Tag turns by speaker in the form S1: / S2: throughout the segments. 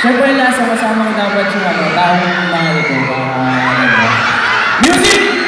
S1: Siyempre lang, sama-sama ko dapat yung taong mahal ko. Music!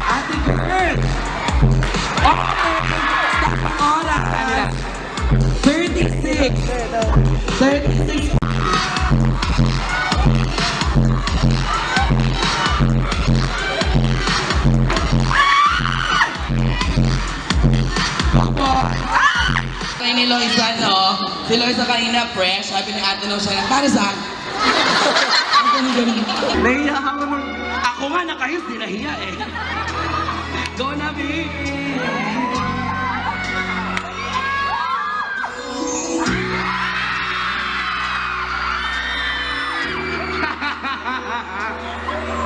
S2: Ate girl! Okay! Stop ang oras! 36! 36! Kaya ni Loisa, no? Si Loisa kanina fresh, sabi ni ate no siya, para saan? Nahiya ako nung... Ako nga nakayos, di nahiya eh. Go na, baby!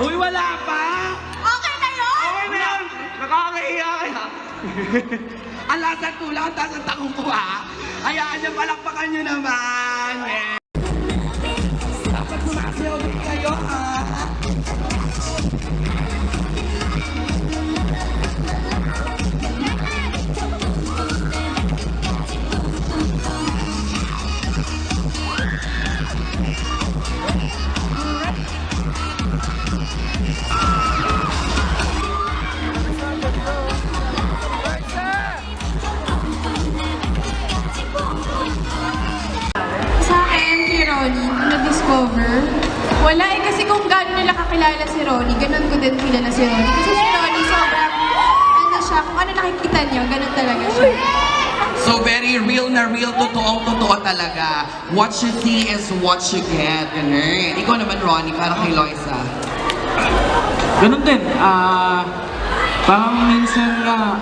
S2: Uy, wala pa!
S3: Okay na yun?
S2: Okay na yun! Nakakahiya kaya. Ang lasang tulang, ang taas ang takong ko ha. Hayaan niyo, palakpakan niyo naman. Yeah. Dapat sumasayaw din kayo ha.
S3: Sa akin, kay Ronnie, na-discover, wala eh kasi kung gano'n nila kakilala si Ronnie, ganun ko din kilala si Ronnie. Kasi si Ronnie, sobrang, ano siya, kung ano nakikita niyo, ganun talaga siya.
S2: So very real na real, totoo talaga. What you see is what you get. Ganun. Ikaw naman, Ronnie, para kay Loisa.
S1: Ganun din. Parang minsan nga,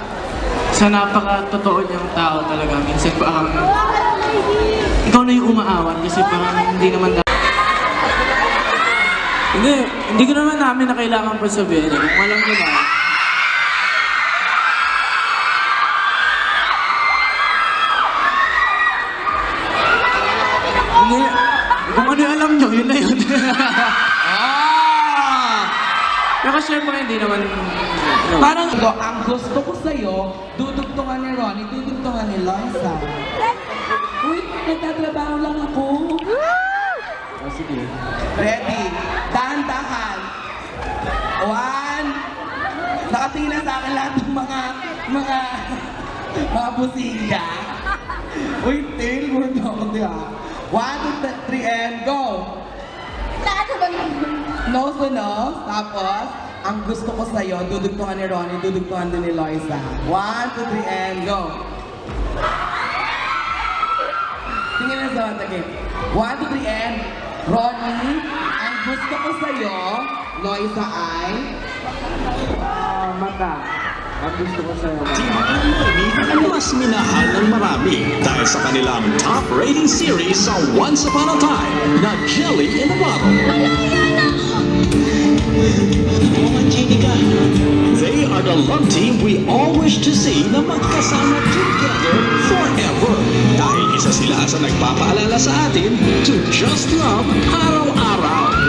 S1: sa napaka-totoo niyang tao talaga, minsan parang ikaw na yung umaawan kasi parang hindi naman hindi ko naman namin na kailangan pa sabihin. Kung alam ko na. Hindi. Kung ano yung alam nyo, yun na yun. Pero syempre hindi naman.
S2: Parang ang gusto ko sa'yo, dudugtungan ni Ronnie, dudugtungan ni Loisa. Uy, nagtatrabaho lang ako.
S1: Oh, sige.
S2: Ready? Dahan-dahan. One. Nakatingin na sa akin lahat ng mga busiga. Uy, tail, word ako diya. 1, 2, 3, and go!
S3: Lahat ba
S2: Nose to nose. Tapos, ang gusto ko sa'yo, dudugtungan ni Ronnie, dudugtungan din ni Loisa. 1, 2, 3, and go! Tingnan na sa mata, game. 1, 2, 3, and Ronnie, ang gusto ko sa'yo, Loisa ay...
S1: Mata. Ang gusto ko sa'yo.
S4: Ang mas minahal ng marami dahil sa kanilang top rating series sa Once Upon a Time na Jelly in a Bottle. They are the love team we all wish to see na magkasama together forever. Dahil isa sila sa nagpapaalala sa atin to just love araw-araw.